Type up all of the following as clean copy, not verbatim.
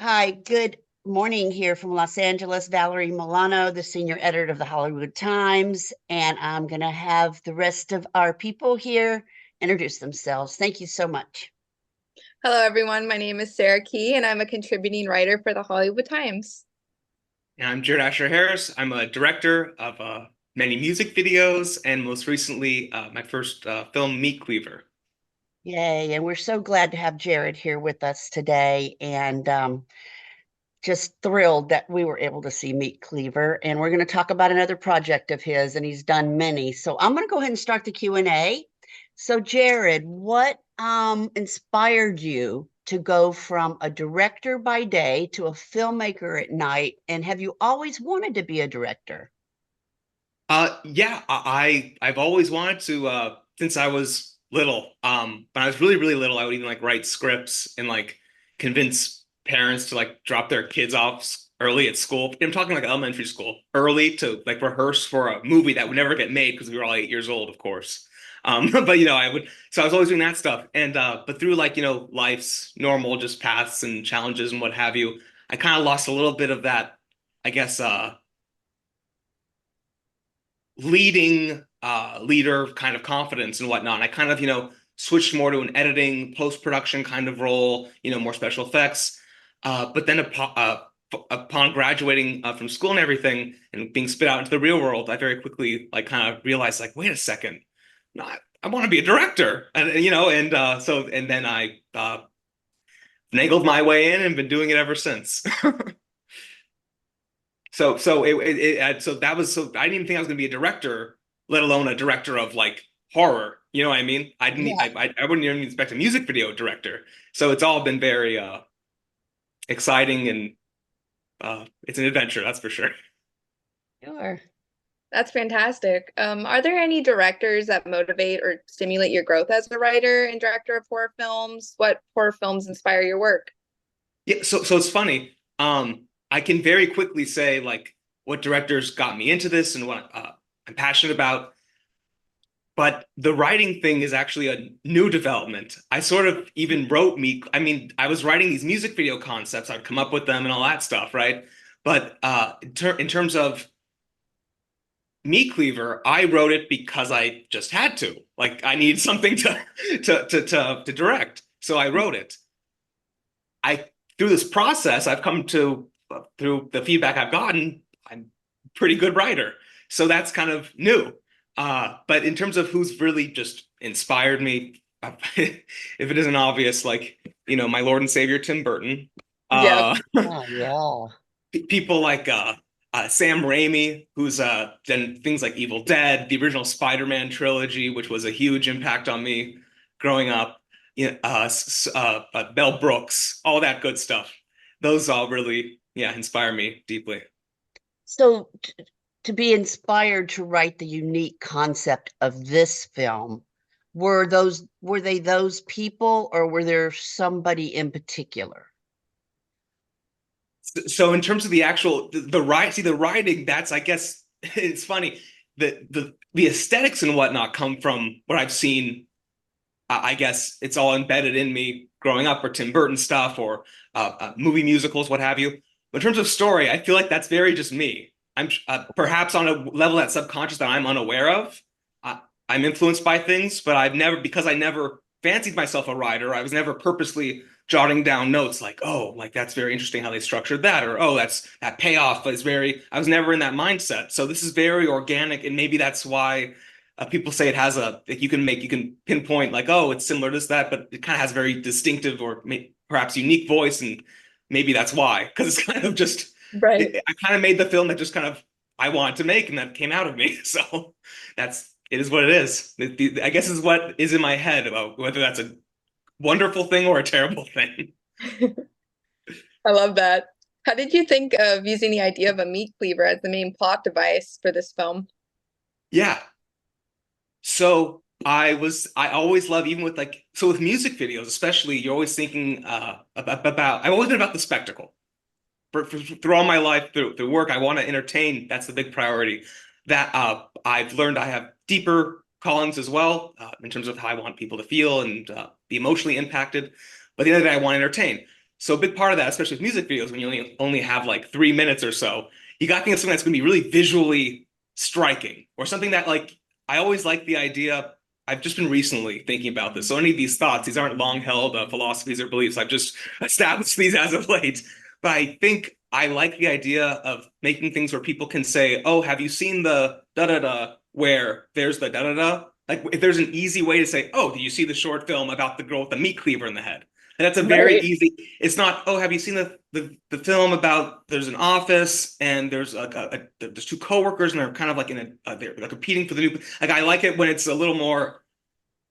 Hi, good morning here from Los Angeles. Valerie Milano, the senior editor of the Hollywood Times, and I'm going to have the rest of our people here introduce themselves. Thank you so much. Hello, everyone. My name is Sarah Key, and I'm a contributing writer for the Hollywood Times. And I'm Jared Asher Harris. I'm a director of many music videos, and most recently, my first film, Meet Cleaver. Yay, and we're so glad to have Jared here with us today, and just thrilled that we were able to see Meet Cleaver. And we're going to talk about another project of his, and he's done many. So I'm going to go ahead and start the Q&A. So Jared, what inspired you to go from a director by day to a filmmaker at night? And have you always wanted to be a director? Yeah, I've always wanted to since I was little. When I was really little, I would even like write scripts and like convince parents to like drop their kids off early at school. I'm talking like elementary school, early to like rehearse for a movie that would never get made because we were all 8 years old, of course. But I would, so I was always doing that stuff. And but through like life's normal just paths and challenges and what have you, I kind of lost a little bit of that, I guess, leading leader kind of confidence and whatnot. And I kind of, switched more to an editing, post-production kind of role, more special effects. But then upon graduating from school and everything and being spit out into the real world, I very quickly like kind of realized like, wait a second, no, I want to be a director. And then I finagled my way in and been doing it ever since. So that was so I didn't even think I was gonna be a director, let alone a director of like horror. You know what I mean? I didn't Yeah, I wouldn't even expect a music video director. So it's all been very exciting and it's an adventure, that's for sure. sure. That's fantastic. Are there any directors that motivate or stimulate your growth as a writer and director of horror films? What horror films inspire your work? Yeah, so it's funny. I can very quickly say like what directors got me into this and what I'm passionate about. But the writing thing is actually a new development. I sort of even wrote me, I mean, I was writing these music video concepts, I'd come up with them and all that stuff, right? But in terms of Me Cleaver, I wrote it because I just had to. Like I needed something to direct. So I wrote it. I through this process, I've come to through the feedback I've gotten, I'm a pretty good writer. So that's kind of new. But in terms of who's really just inspired me, if it isn't obvious, like, my Lord and Savior, Tim Burton, Yep. Oh, yeah. people like Sam Raimi, who's done things like Evil Dead, the original Spider-Man trilogy, which was a huge impact on me growing up. Mel Brooks, all that good stuff. Those all really, yeah, inspire me deeply. So to be inspired to write the unique concept of this film, were they those people or were there somebody in particular? So in terms of the actual the writing, that's I guess it's funny. The aesthetics and whatnot come from what I've seen. I guess it's all embedded in me growing up, or Tim Burton stuff, or movie musicals, what have you. But in terms of story, I feel like that's very just me. I'm perhaps on a level that's subconscious that I'm unaware of. I'm influenced by things, but because I never fancied myself a writer, I was never purposely jotting down notes like, oh, like that's very interesting how they structured that, or oh, that payoff is very. I was never in that mindset. So this is very organic, and maybe that's why people say it has like you can pinpoint like, oh, it's similar to that, but it kind of has very distinctive or perhaps unique voice, and maybe that's why, because it's kind of just Right. I kind of made the film that just kind of I wanted to make, and that came out of me. So it is what it is. I guess is what is in my head about whether that's a wonderful thing or a terrible thing. I love that. How did you think of using the idea of a meat cleaver as the main plot device for this film? Yeah. So I always love, even with like, so with music videos, especially, you're always thinking I've always been about the spectacle. Through all my life, through work, I want to entertain. That's the big priority. That I've learned I have deeper callings as well, in terms of how I want people to feel and be emotionally impacted. But at the end of the day, I want to entertain. So a big part of that, especially with music videos, when you only have like 3 minutes or so, you got to think of something that's going to be really visually striking, or something that, like, I always like the idea. I've just been recently thinking about this. So any of these thoughts, these aren't long held philosophies or beliefs. I've just established these as of late. But I think I like the idea of making things where people can say, "Oh, have you seen the da da da?" Where there's the da da da. Like, if there's an easy way to say, "Oh, do you see the short film about the girl with the meat cleaver in the head?" And that's a very Right. easy. It's not, "Oh, have you seen the film about there's an office and there's there's two coworkers and they're kind of like they're competing for the new." Like, I like it when it's a little more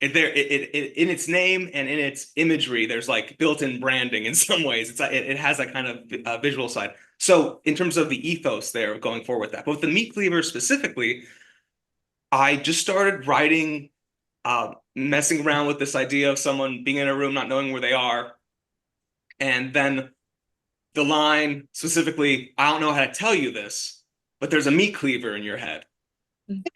in its name and in its imagery. There's like built-in branding in some ways. It's it has that kind of visual side. So in terms of the ethos there going forward with that, but with the meat cleaver specifically, I just started writing, messing around with this idea of someone being in a room not knowing where they are, and then the line specifically, "I don't know how to tell you this, but there's a meat cleaver in your head."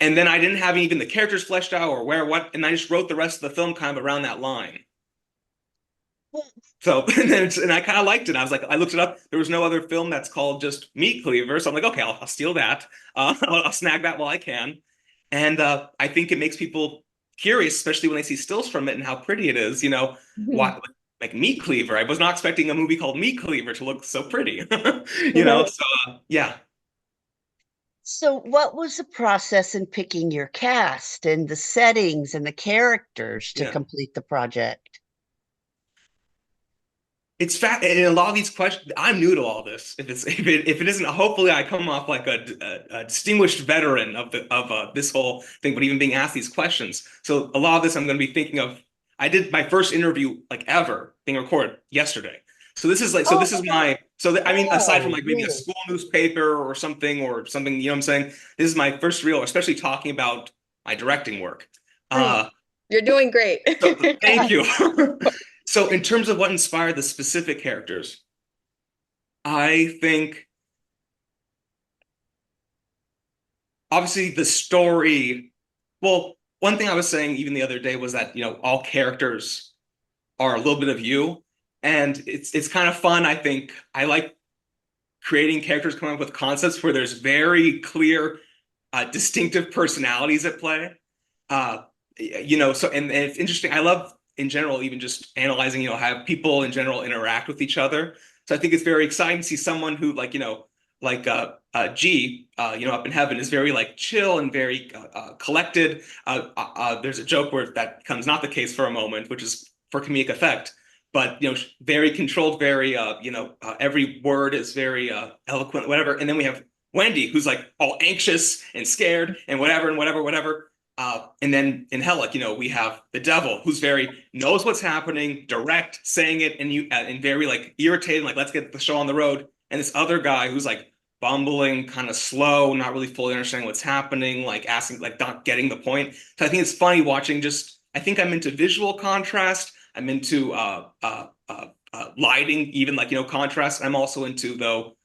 And then I didn't have even the characters fleshed out or where, what, and I just wrote the rest of the film kind of around that line. So, and I kind of liked it. I was like, I looked it up. There was no other film that's called just Meat Cleaver. So I'm like, okay, I'll steal that. I'll snag that while I can. And I think it makes people curious, especially when they see stills from it and how pretty it is. Why, like Meat Cleaver? I was not expecting a movie called Meat Cleaver to look so pretty. Right. So yeah. So, what was the process in picking your cast and the settings and the characters to Yeah. complete the project? It's fat, and a lot of these questions. I'm new to all this. If it isn't, hopefully I come off like a distinguished veteran of this whole thing. But even being asked these questions, so a lot of this I'm going to be thinking of. I did my first interview like ever being recorded yesterday. So this is like, so Oh, this is my, I mean, aside from oh, like maybe a really? school newspaper or something, you know what I'm saying? This is my first real, especially talking about my directing work. Uh, You're doing great. so thank you. So in terms of what inspired the specific characters, I think obviously the story. Well, one thing I was saying even the other day was that, all characters are a little bit of you, and it's kind of fun. I think I like creating characters, coming up with concepts where there's very clear, distinctive personalities at play. Uh, so, and it's interesting. I love in general, even just analyzing, how people in general interact with each other. So I think it's very exciting to see someone who, like, G, up in heaven, is very like chill and very collected. There's a joke where that becomes not the case for a moment, which is for comedic effect. But very controlled, very every word is very eloquent, whatever. And then we have Wendy, who's like all anxious and scared and whatever and whatever, whatever. And then in hell, like, we have the devil, who's very knows what's happening, direct, saying it, and very like irritated, like, let's get the show on the road. And this other guy who's like bumbling, kind of slow, not really fully understanding what's happening, like asking, like not getting the point. So I think it's funny watching. Just, I think I'm into visual contrast. I'm into lighting, even like, contrast. I'm also into, though,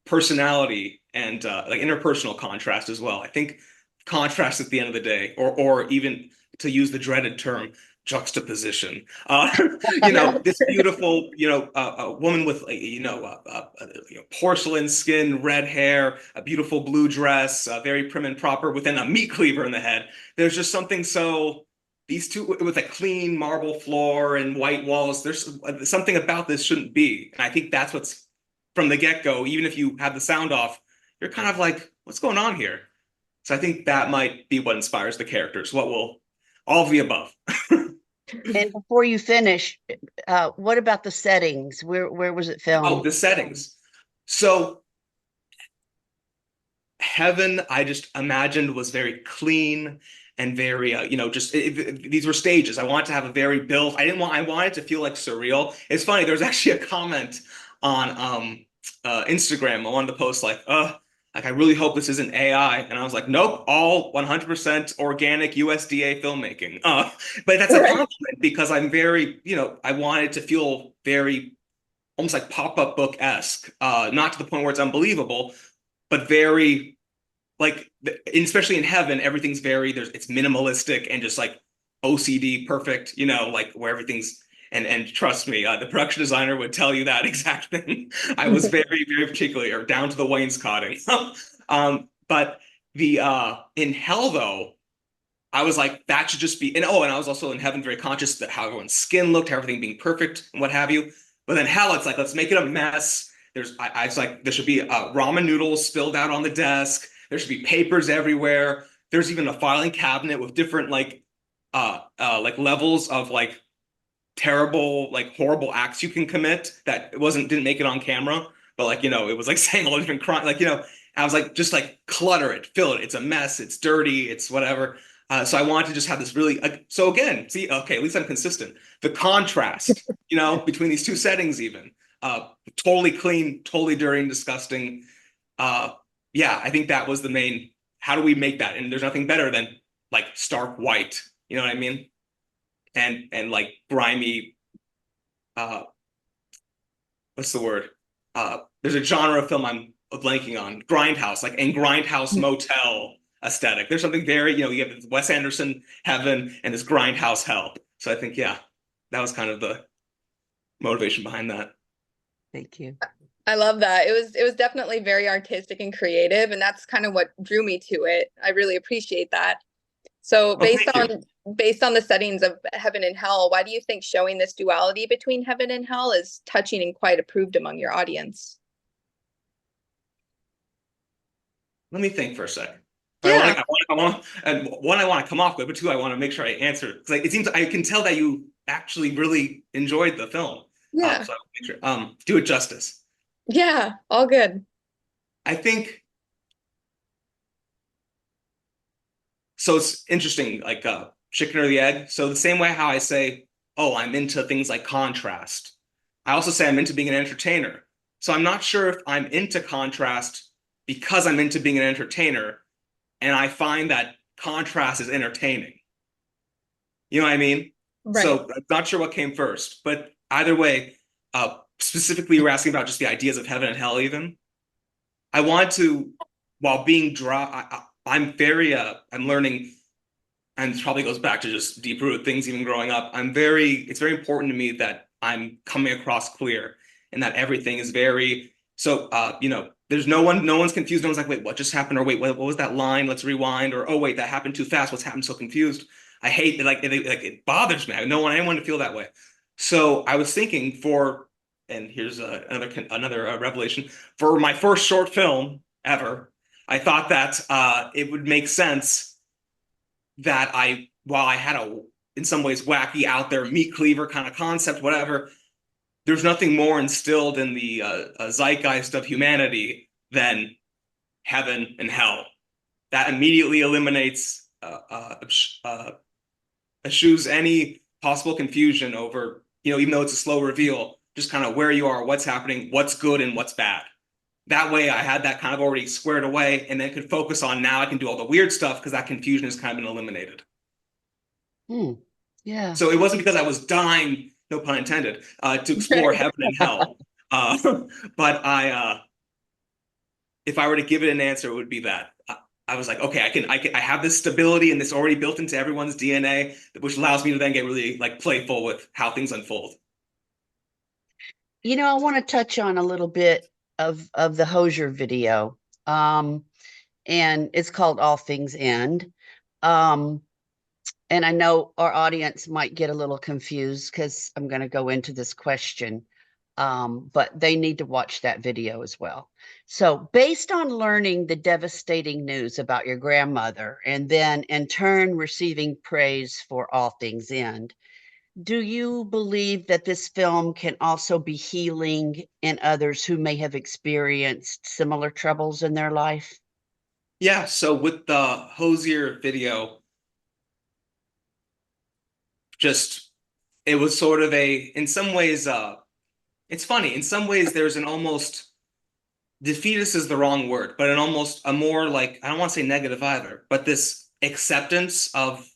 personality and like interpersonal contrast as well. I think contrast at the end of the day, or even to use the dreaded term, juxtaposition. This beautiful, woman with, porcelain skin, red hair, a beautiful blue dress, very prim and proper, within a meat cleaver in the head. There's just something so. These two with a clean marble floor and white walls. There's something about this shouldn't be, and I think that's what's from the get-go. Even if you have the sound off, you're kind of like, what's going on here? So I think that might be what inspires the characters. What will all of the above? And before you finish, what about the settings? Where was it Oh, filmed? the settings. So heaven, I just imagined, was very clean and very, these were stages. I wanted to have a very built. I wanted to feel like surreal. It's funny. There's actually a comment on Instagram on one of the posts, like, I really hope this isn't AI. And I was like, nope, all 100% organic USDA filmmaking. But that's a Right. compliment, because I'm very, I wanted to feel very almost like pop-up book-esque, not to the point where it's unbelievable, but very like, especially in heaven, everything's very, it's minimalistic and just like OCD perfect, like where everything's, And trust me, the production designer would tell you that exact thing. I was very, very particular, or down to the wainscoting. But the in Hell though, I was like, that should just be, and oh, and I was also in Heaven very conscious that how everyone's skin looked, everything being perfect and what have you. But then Hell, it's like, let's make it a mess. I was like, there should be ramen noodles spilled out on the desk. There should be papers everywhere. There's even a filing cabinet with different like levels of like terrible, like horrible acts you can commit that didn't make it on camera, but like, it was like saying all the different crime, like, I was like, just like clutter it, fill it. It's a mess. It's dirty. It's whatever. So I wanted to just have this really, so again, see, okay, at least I'm consistent. The contrast, between these two settings even, totally clean, totally dirty and disgusting. Yeah, I think that was the main, how do we make that? And there's nothing better than like stark white, you know what I mean? And like grimy, what's the word? There's a genre of film I'm blanking on, grindhouse, like in grindhouse motel aesthetic. There's something very, you have this Wes Anderson Heaven and this grindhouse Hell. So I think, yeah, that was kind of the motivation behind that. Thank you. I love that. It was definitely very artistic and creative, and that's kind of what drew me to it. I really appreciate that. So based on the settings of Heaven and Hell, why do you think showing this duality between Heaven and Hell is touching and quite approved among your audience? Let me think for a second. Yeah. I want, and one, I want to come off with, but two, I want to make sure I answer. Because like, it seems I can tell that you actually really enjoyed the film. Yeah. So I want to make sure, do it justice. Yeah, all good. I think, so it's interesting, like chicken or the egg. So the same way how I say, oh, I'm into things like contrast, I also say I'm into being an entertainer. So I'm not sure if I'm into contrast because I'm into being an entertainer, and I find that contrast is entertaining. You know what I mean? Right. So I'm not sure what came first, but either way, specifically, you were asking about just the ideas of Heaven and Hell even. I want to, while being dry, I'm very, I'm learning, and this probably goes back to just deep root things even growing up. It's very important to me that I'm coming across clear and that everything is very, so, there's no one's confused. No one's like, wait, what just happened? Or wait, what was that line? Let's rewind. Or, oh, wait, that happened too fast. What's happened? So confused. I hate it. Like, it bothers me. I don't want anyone to feel that way. So I was thinking and here's another revelation, for my first short film ever, I thought that it would make sense that while I had in some ways wacky out there meat cleaver kind of concept, whatever, there's nothing more instilled in the zeitgeist of humanity than Heaven and Hell. That immediately eliminates, eschews any possible confusion over, even though it's a slow reveal, just kind of where you are, what's happening, what's good and what's bad. That way I had that kind of already squared away and then could focus on, now I can do all the weird stuff because that confusion has kind of been eliminated. Yeah. So it wasn't because I was dying, no pun intended, to explore Heaven and Hell. But if I were to give it an answer, it would be that. I was like, okay, I have this stability and this already built into everyone's DNA, which allows me to then get really like playful with how things unfold. I want to touch on a little bit of the Hozier video. And it's called All Things End. And I know our audience might get a little confused because I'm going to go into this question, but they need to watch that video as well. So based on learning the devastating news about your grandmother and then in turn receiving praise for All Things End, do you believe that this film can also be healing in others who may have experienced similar troubles in their life? Yeah, so with the Hozier video, it was sort of in some ways, it's funny, in some ways there's an almost, defeatist is the wrong word, but an almost a more like, I don't want to say negative either, but this acceptance of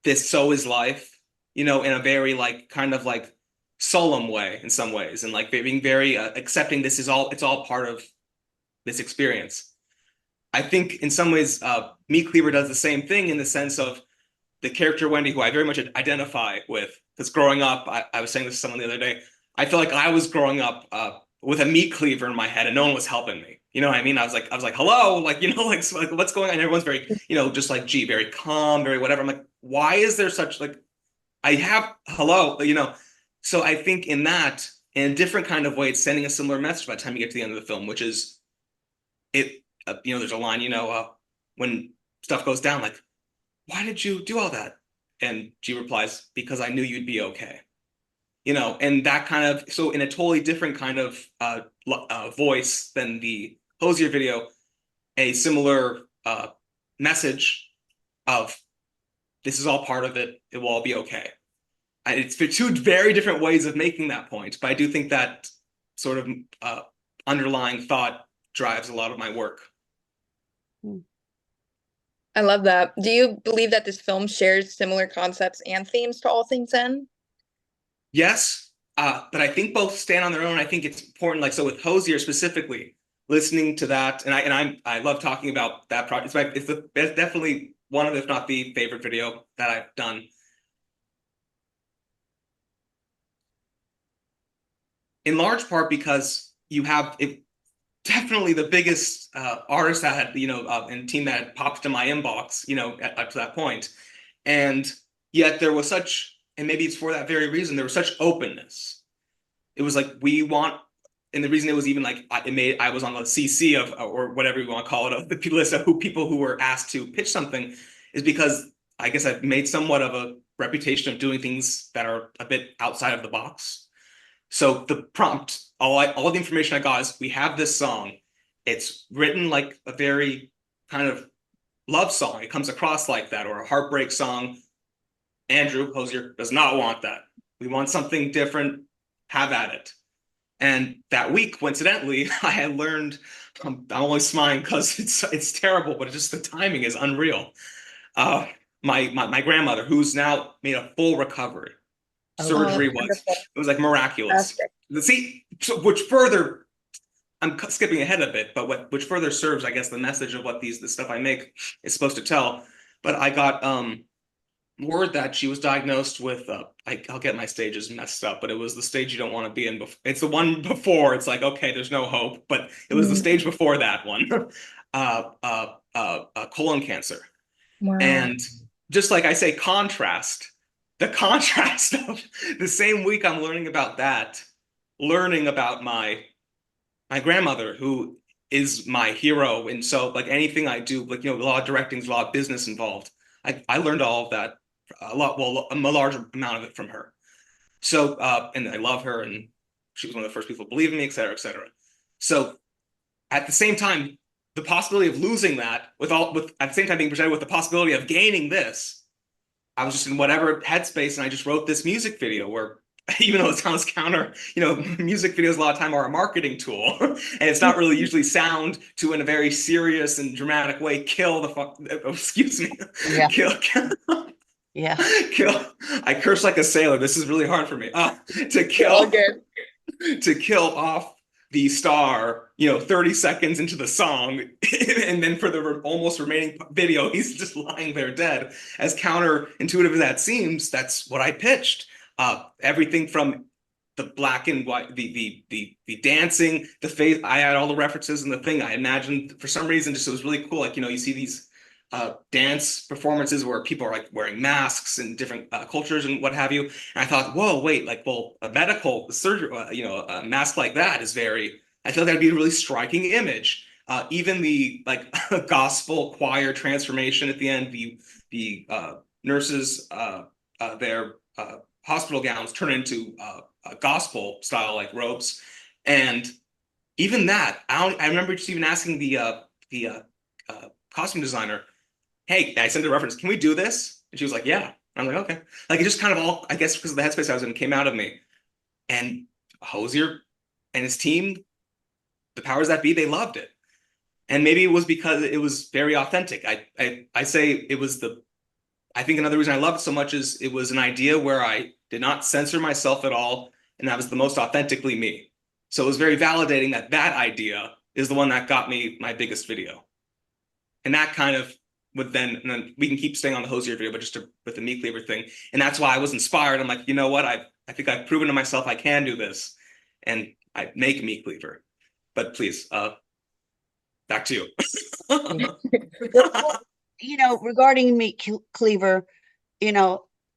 this so is life, in a very like kind of like solemn way in some ways, and like being very accepting it's all part of this experience. I think in some ways, Meat Cleaver does the same thing in the sense of the character Wendy, who I very much identify with, because growing up, I was saying this to someone the other day, I feel like I was growing up with a meat cleaver in my head and no one was helping me. You know what I mean? I was like, hello, like, you know, like, so, like what's going on? And everyone's very, you know, just like, gee, very calm, very whatever. I'm like, why is there such like, I have hello, you know? So I think in that, in a different kind of way, it's sending a similar message by the time you get to the end of the film, which is it, you know, there's a line, you know, when stuff goes down, like, why did you do all that? And G replies, because I knew you'd be okay. You know, and that kind of, so in a totally different kind of voice than the Hozier video, a similar message of this is all part of it. It will all be okay. It's for two very different ways of making that point, but I do think that sort of underlying thought drives a lot of my work. I love that. Do you believe that this film shares similar concepts and themes to All Things End? Yes, but I think both stand on their own. I think it's important, like so with Hozier specifically, listening to that, and I love talking about that project. It's definitely one of, if not the favorite video that I've done. In large part because you have it, definitely the biggest artist that had, you know, and team that had popped to my inbox, you know, up to that point. And yet there was such, and maybe it's for that very reason, there was such openness. It was like, we want, and the reason it was even like, I was on the CC of, or whatever you want to call it, of the list of people who were asked to pitch something, is because I guess I've made somewhat of a reputation of doing things that are a bit outside of the box. So the prompt, all the information I got is, we have this song. It's written like a very kind of love song. It comes across like that, or a heartbreak song. Andrew Hozier does not want that. We want something different. Have at it. And that week, coincidentally, I had learned, I'm always smiling because it's terrible, but it's just the timing is unreal. My grandmother, who's now made a full recovery, surgery was, it was like miraculous. See, so which further, I'm skipping ahead a bit, but which further serves, I guess, the message of what the stuff I make is supposed to tell. But I got word that she was diagnosed with I'll get my stages messed up, but it was the stage you don't want to be in before. It's the one before, it's like, okay, there's no hope, but it was the stage before that one. Colon cancer. Wow. And just like I say, the contrast of the same week I'm learning about that, learning about my grandmother, who is my hero. And so like anything I do, like, you know, a lot of directing, a lot of business involved. I learned all of that a lot, well, a large amount of it from her. So, and I love her, and she was one of the first people to believe in me, et cetera, et cetera. So at the same time, the possibility of losing that at the same time being presented with the possibility of gaining this, I was just in whatever headspace, and I just wrote this music video where, even though it sounds counter, you know, music videos a lot of time are a marketing tool, and it's not really usually sound to, in a very serious and dramatic way, kill the fuck, excuse me, Yeah. kill. Yeah. Kill. I curse like a sailor. This is really hard for me. To kill off the star, you know, 30 seconds into the song, and then for the almost remaining video, he's just lying there dead. As counterintuitive as that seems, that's what I pitched. Everything from the black and white, the dancing, the face. I had all the references in the thing. I imagined, for some reason, just it was really cool. Like, you know, you see these dance performances where people are like wearing masks in different cultures and what have you. And I thought, whoa, wait, like, well, a medical surgery, you know, a mask like that is very, I feel like that'd be a really striking image. Even the like gospel choir transformation at the end, the nurses, their hospital gowns turn into gospel style like robes. And even that, I remember just even asking the costume designer, hey, I sent a reference, can we do this? And she was like, yeah. I'm like, okay. Like, it just kind of all, I guess because of the headspace I was in, came out of me. And Hozier and his team, the powers that be, they loved it. And maybe it was because it was very authentic. I say it was I think another reason I loved it so much is it was an idea where I did not censor myself at all, and that was the most authentically me. So it was very validating that that idea is the one that got me my biggest video. And that kind of would then, and then we can keep staying on the Hozier video, but just with the meat cleaver thing. And that's why I was inspired. I'm like, you know what? I think I've proven to myself I can do this, and I make meat cleaver. But please, back to you. Well, regarding meat cleaver,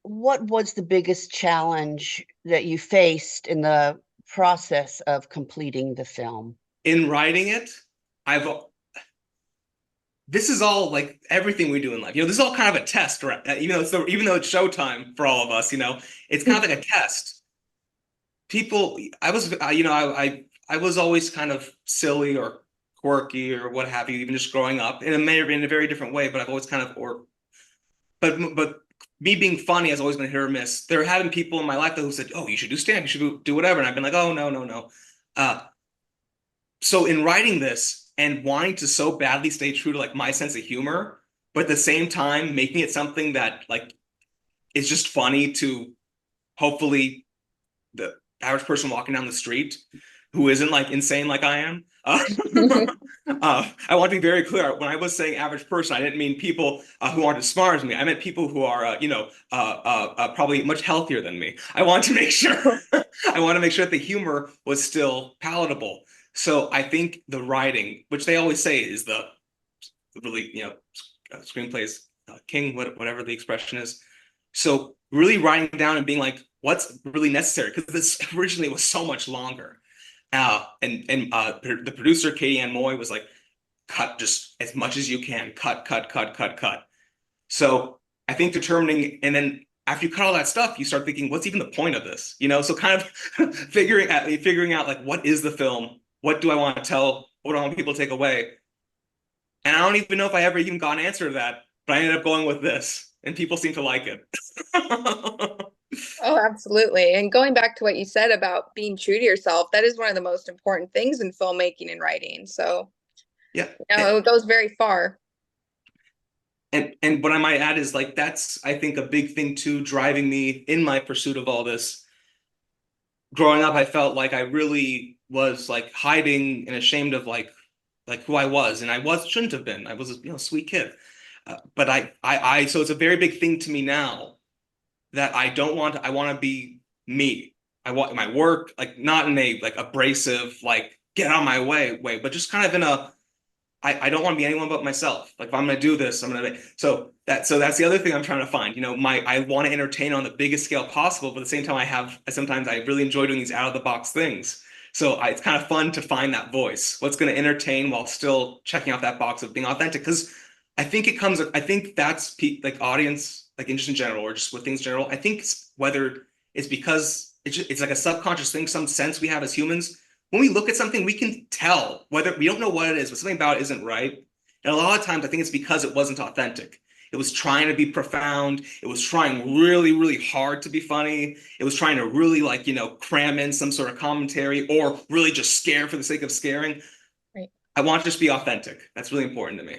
what was the biggest challenge that you faced in the process of completing the film? In writing it, this is all like everything we do in life. This is all kind of a test, right? Even though it's showtime for all of us, it's kind of like a test. I was always kind of silly or quirky or what have you, even just growing up, and it may have been in a very different way, but I've always kind of, but me being funny has always been hit or miss. There have been people in my life who said, "Oh, you should do stand, you should do whatever," and I've been like, "Oh, no, no, no." So in writing this and wanting to so badly stay true to like my sense of humor, but at the same time making it something that like is just funny to hopefully the average person walking down the street who isn't like insane like I am. I want to be very clear. When I was saying average person, I didn't mean people who aren't as smart as me. I meant people who are, probably much healthier than me. I want to make sure, I want to make sure that the humor was still palatable. So I think the writing, which they always say is the really, screenplays king, whatever the expression is. So really writing down and being like, what's really necessary? Because this originally was so much longer. The producer, Katie Ann Moy, was like, cut just as much as you can. Cut, cut, cut, cut, cut. So I think determining, and then after you cut all that stuff, you start thinking, what's even the point of this? So kind of figuring out like, what is the film? What do I want to tell? What do I want people to take away? And I don't even know if I ever even got an answer to that, but I ended up going with this, and people seem to like it. Oh, absolutely. And going back to what you said about being true to yourself, that is one of the most important things in filmmaking and writing. So, yeah, it goes very far. And what I might add is like, that's, I think, a big thing too, driving me in my pursuit of all this. Growing up, I felt like I really was like hiding and ashamed of like who I was, and shouldn't have been. I was a sweet kid, but so it's a very big thing to me now that I want to be me. I want my work, like not in a like abrasive, like get out of my way, but just kind of in a, I don't want to be anyone but myself. Like if I'm going to do this, I'm going to, so that's the other thing I'm trying to find, I want to entertain on the biggest scale possible, but at the same time sometimes I really enjoy doing these out of the box things. So it's kind of fun to find that voice, what's going to entertain while still checking out that box of being authentic. Because I think that's like audience, like interest in general, or just with things in general. I think whether it's because it's like a subconscious thing, some sense we have as humans. When we look at something, we can tell whether we don't know what it is, but something about it isn't right. And a lot of times I think it's because it wasn't authentic. It was trying to be profound. It was trying really, really hard to be funny. It was trying to really cram in some sort of commentary or really just scare for the sake of scaring. Right. I want to just be authentic. That's really important to me.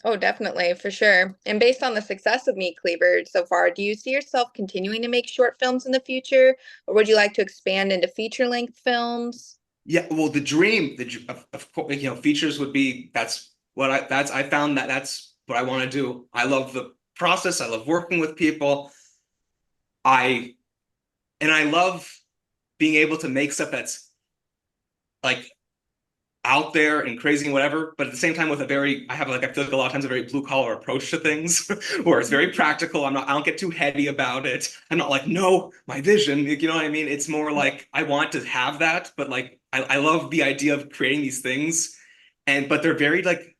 Oh, definitely, for sure. And based on the success of Meat Cleaver so far, do you see yourself continuing to make short films in the future, or would you like to expand into feature-length films? Yeah, well, the dream, of course, features would be, I found that's what I want to do. I love the process. I love working with people. I love being able to make stuff that's like out there and crazy and whatever, but at the same time with I feel like a lot of times a very blue collar approach to things where it's very practical. I don't get too heady about it. I'm not like, no, my vision, you know what I mean? It's more like, I want to have that, but like, I love the idea of creating these things but they're very like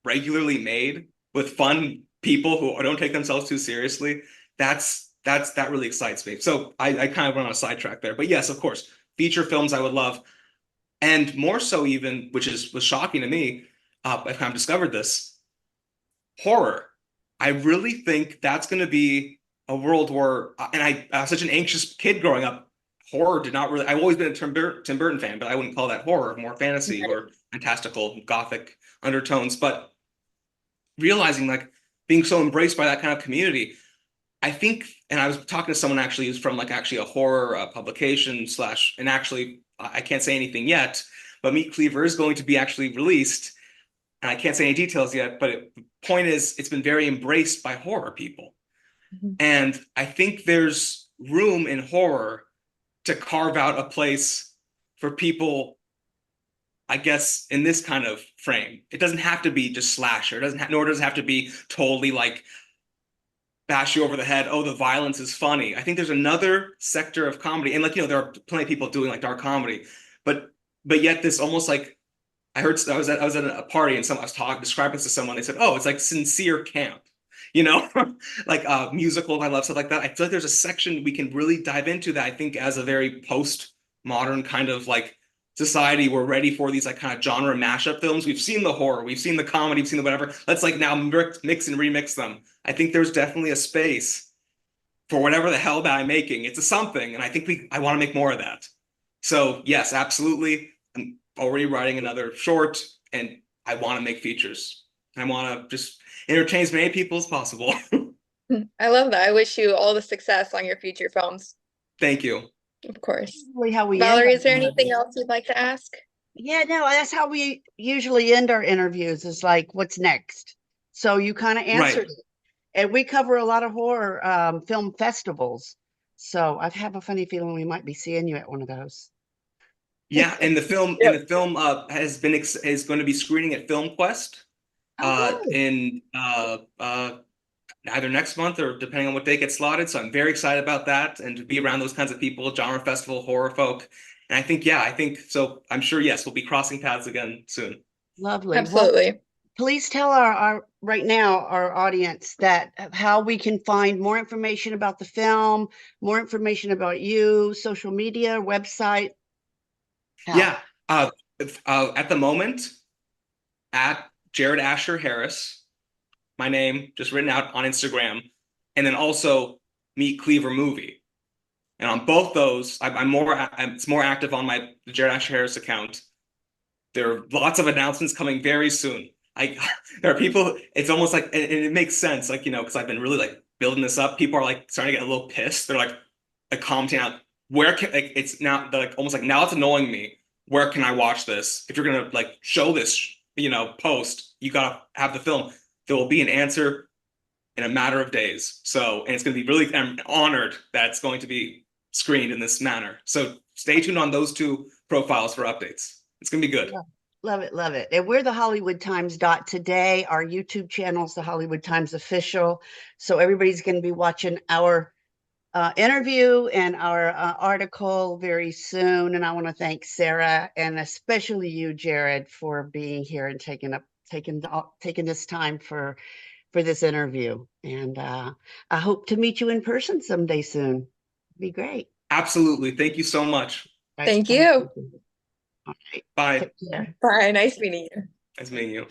regularly made with fun people who don't take themselves too seriously. That really excites me. So I kind of went on a sidetrack there, but yes, of course, feature films I would love. And more so even, which was shocking to me, I kind of discovered this, horror. I really think that's going to be a world where, and I was such an anxious kid growing up, horror did not really, I've always been a Tim Burton fan, but I wouldn't call that horror, more fantasy or fantastical, gothic undertones. But realizing like being so embraced by that kind of community, I think, and I was talking to someone actually who's from like actually a horror publication and actually I can't say anything yet, but Meat Cleaver is going to be actually released. and I can't say any details yet, but the point is, it's been very embraced by horror people. And I think there's room in horror to carve out a place for people, I guess, in this kind of frame. It doesn't have to be just slasher. It doesn't nor does it have to be totally like bash you over the head. Oh, the violence is funny. I think there's another sector of comedy, and like, you know, there are plenty of people doing like dark comedy, but yet this almost like, I was at a party and I was talking describing this to someone. They said, "Oh, it's like sincere camp," you know, like musical. I love stuff like that. I feel like there's a section we can really dive into that I think as a very post-modern kind of like society, we're ready for these like kind of genre mashup films. We've seen the horror, we've seen the comedy, we've seen the whatever. Let's like now mix and remix them. I think there's definitely a space for whatever the hell that I'm making. It's a something, and I think I want to make more of that. So yes, absolutely. I'm already writing another short, and I want to make features. I want to just entertain as many people as possible. I love that. I wish you all the success on your future films. Thank you. Of course. Really how we Valerie, end is there our anything interviews. else you'd like to ask? Yeah, no, that's how we usually end our interviews, is like, what's next? So you kind of answered Right. it. And we cover a lot of horror film festivals. So I have a funny feeling we might be seeing you at one of those. Yeah, and Yep. the film is going to be screening at Film Quest Oh, good. in either next month or depending on what day it gets slotted. So I'm very excited about that and to be around those kinds of people, genre festival, horror folk. And I think, yeah, I think so. I'm sure, yes, we'll be crossing paths again soon. Lovely. Well, Absolutely. please tell our right now our audience that how we can find more information about the film, more information about you, social media, website. How? Yeah. At the moment, at Jared Asher Harris, my name just written out on Instagram, and then also Meet Cleaver Movie. And on both those, it's more active on my Jared Asher Harris account. There are lots of announcements coming very soon. I there are people. It's almost like, and it makes sense, like, you know, because I've been really like building this up. People are like starting to get a little pissed. They're like commenting out, where can, like, it's now, they're like almost like, now it's annoying me. Where can I watch this? If you're gonna like show this, you know, post, you gotta have the film. There will be an answer in a matter of days. So, and it's gonna be really, I'm honored that it's going to be screened in this manner. So stay tuned on those two profiles for updates. It's gonna be good. Love it, love it. And we're the Hollywood Times dot today. Our YouTube channel is the Hollywood Times Official. So everybody's going to be watching our interview and our article very soon. And I want to thank Sarah and especially you, Jared, for being here and taking this time for this interview. And I hope to meet you in person someday soon. Be great. Absolutely. Thank you so much. Nice Thank talking you. to you. All right. Bye. Take care. Bye. Nice meeting you. Nice meeting you.